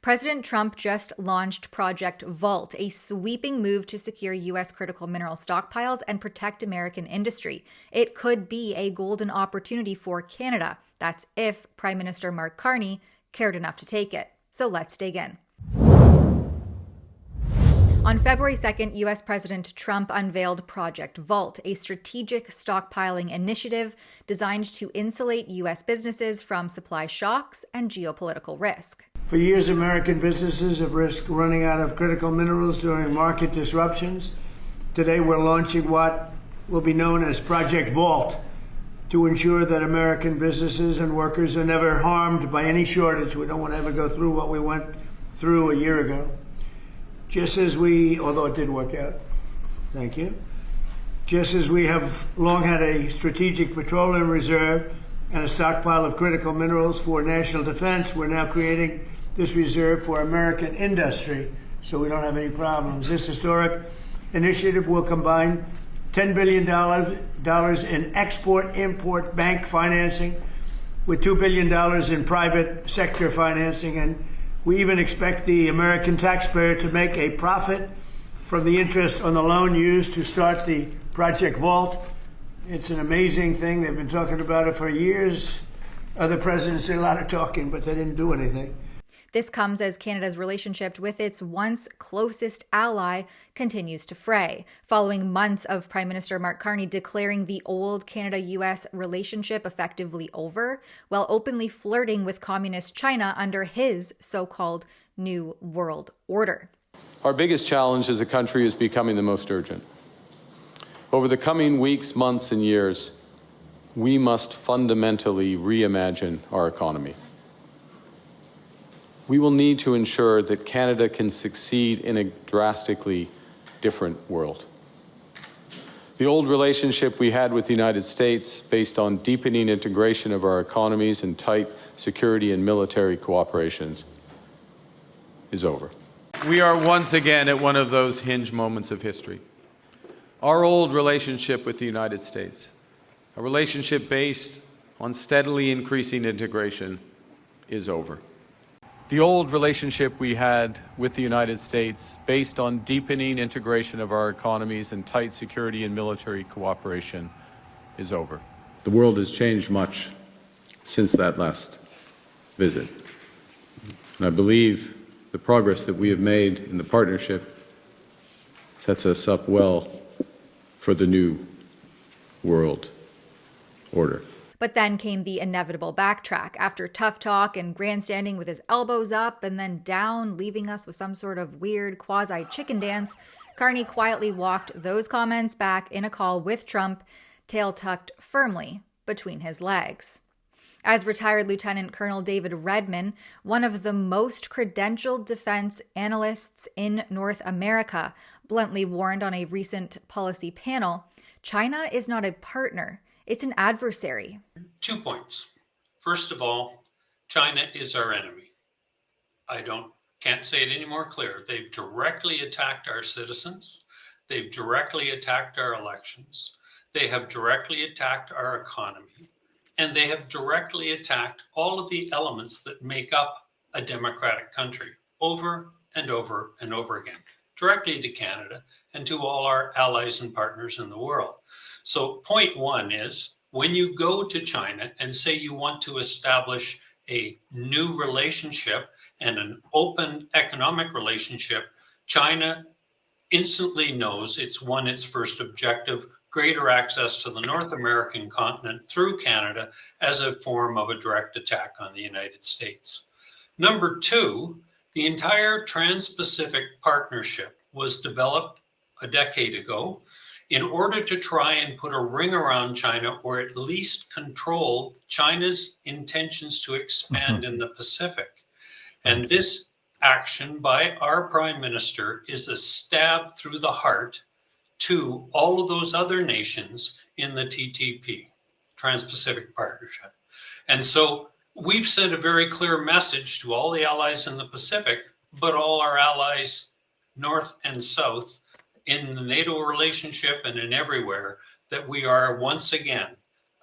President Trump just launched Project Vault, a sweeping move to secure U.S. critical mineral stockpiles and protect American industry. It could be a golden opportunity for Canada. That's if Prime Minister Mark Carney cared enough to take it. So let's dig in. On February 2nd, U.S. President Trump unveiled Project Vault, a strategic stockpiling initiative designed to insulate U.S. businesses from supply shocks and geopolitical risk. For years, American businesses have risked running out of critical minerals during market disruptions. Today, we're launching what will be known as Project Vault to ensure that American businesses and workers are never harmed by any shortage. We don't want to ever go through what we went through a year ago. Just as although it did work out, thank you. Just as we have long had a strategic petroleum reserve and a stockpile of critical minerals for national defense, we're now creating this reserve for American industry so we don't have any problems. This historic initiative will combine $10 billion in export-import bank financing with $2 billion in private sector financing, and we even expect the American taxpayer to make a profit from the interest on the loan used to start the Project Vault. It's an amazing thing. They've been talking about it for years. Other presidents did a lot of talking, but they didn't do anything. This comes as Canada's relationship with its once closest ally continues to fray, following months of Prime Minister Mark Carney declaring the old Canada-US relationship effectively over, while openly flirting with communist China under his so-called New World Order. Our biggest challenge as a country is becoming the most urgent. Over the coming weeks, months, and years, we must fundamentally reimagine our economy. We will need to ensure that Canada can succeed in a drastically different world. The old relationship we had with the United States, based on deepening integration of our economies and tight security and military cooperations, is over. We are once again at one of those hinge moments of history. Our old relationship with the United States, a relationship based on steadily increasing integration, is over. The old relationship we had with the United States, based on deepening integration of our economies and tight security and military cooperation, is over. The world has changed much since that last visit. And I believe the progress that we have made in the partnership sets us up well for the new world order. But then came the inevitable backtrack. After tough talk and grandstanding with his elbows up and then down, leaving us with some sort of weird quasi-chicken dance, Carney quietly walked those comments back in a call with Trump, tail tucked firmly between his legs. As retired Lieutenant Colonel David Redman, one of the most credentialed defense analysts in North America, bluntly warned on a recent policy panel, China is not a partner. It's an adversary. 2 points. First of all, China is our enemy. Can't say it any more clear. They've directly attacked our citizens. They've directly attacked our elections. They have directly attacked our economy. And they have directly attacked all of the elements that make up a democratic country over and over and over again, directly to Canada and to all our allies and partners in the world. So point one is, when you go to China and say you want to establish a new relationship and an open economic relationship, China instantly knows it's won its first objective, greater access to the North American continent through Canada as a form of a direct attack on the United States. Number two, the entire Trans-Pacific Partnership was developed a decade ago in order to try and put a ring around China, or at least control China's intentions to expand in the Pacific. And this action by our Prime Minister is a stab through the heart to all of those other nations in the TPP, Trans-Pacific Partnership. And so we've sent a very clear message to all the allies in the Pacific, but all our allies north and south in the NATO relationship and in everywhere, that we are once again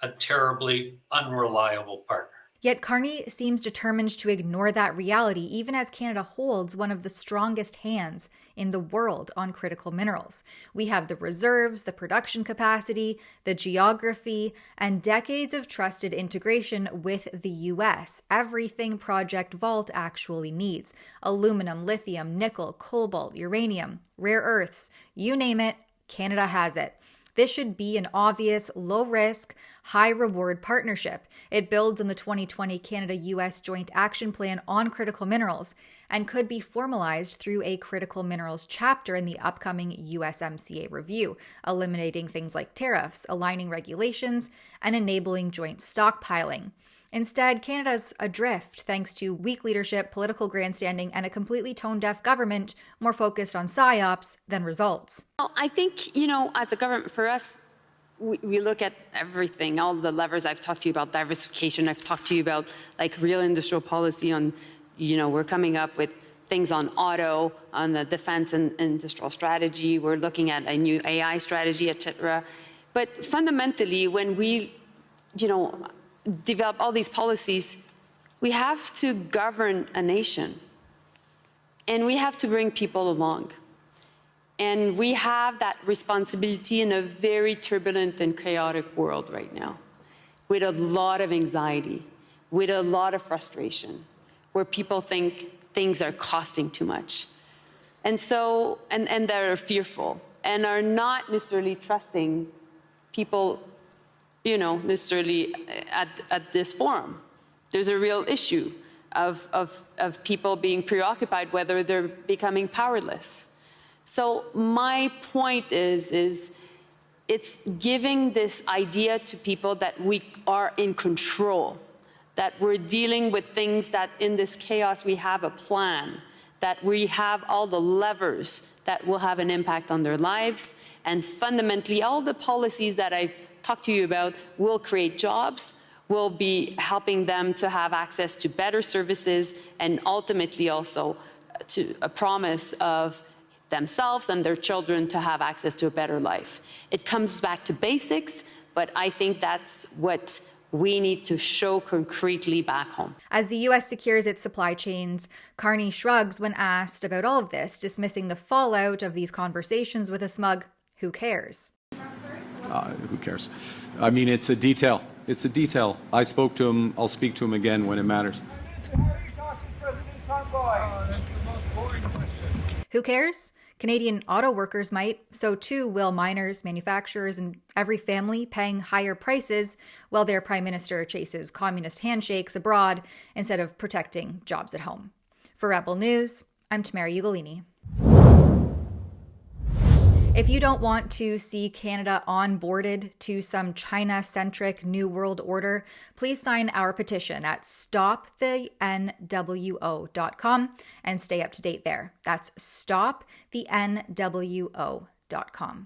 a terribly unreliable partner. Yet Carney seems determined to ignore that reality, even as Canada holds one of the strongest hands in the world on critical minerals. We have the reserves, the production capacity, the geography, and decades of trusted integration with the US. Everything Project Vault actually needs: aluminum, lithium, nickel, cobalt, uranium, rare earths, you name it, Canada has it. This should be an obvious, low-risk, high-reward partnership. It builds on the 2020 Canada-US Joint Action Plan on critical minerals and could be formalized through a critical minerals chapter in the upcoming USMCA review, eliminating things like tariffs, aligning regulations, and enabling joint stockpiling. Instead, Canada's adrift thanks to weak leadership, political grandstanding, and a completely tone-deaf government more focused on psyops than results. Well, I think, as a government, for us, we look at everything, all the levers. I've talked to you about diversification. I've talked to you about real industrial policy on, we're coming up with things on auto, on the defense and industrial strategy. We're looking at a new AI strategy, etc. But fundamentally, when we, develop all these policies, we have to govern a nation. And we have to bring people along. And we have that responsibility in a very turbulent and chaotic world right now, with a lot of anxiety, with a lot of frustration, where people think things are costing too much. And so, and they're fearful and are not necessarily trusting people necessarily at this forum. There's a real issue of people being preoccupied, whether they're becoming powerless. So my point is it's giving this idea to people that we are in control, that we're dealing with things, that in this chaos we have a plan, that we have all the levers that will have an impact on their lives, and fundamentally all the policies that I've talked to you about will create jobs, will be helping them to have access to better services, and ultimately also to a promise of themselves and their children to have access to a better life. It comes back to basics, but I think that's what we need to show concretely back home. As the U.S. secures its supply chains, Carney shrugs when asked about all of this, dismissing the fallout of these conversations with a smug, "Who cares?" Who cares? I mean, it's a detail. It's a detail. I spoke to him. I'll speak to him again when it matters. Who cares? Canadian auto workers might. So too will miners, manufacturers, and every family paying higher prices while their prime minister chases communist handshakes abroad instead of protecting jobs at home. For Rebel News, I'm Tamara Ugolini. If you don't want to see Canada onboarded to some China-centric New World Order, please sign our petition at stopthenwo.com and stay up to date there. That's stopthenwo.com.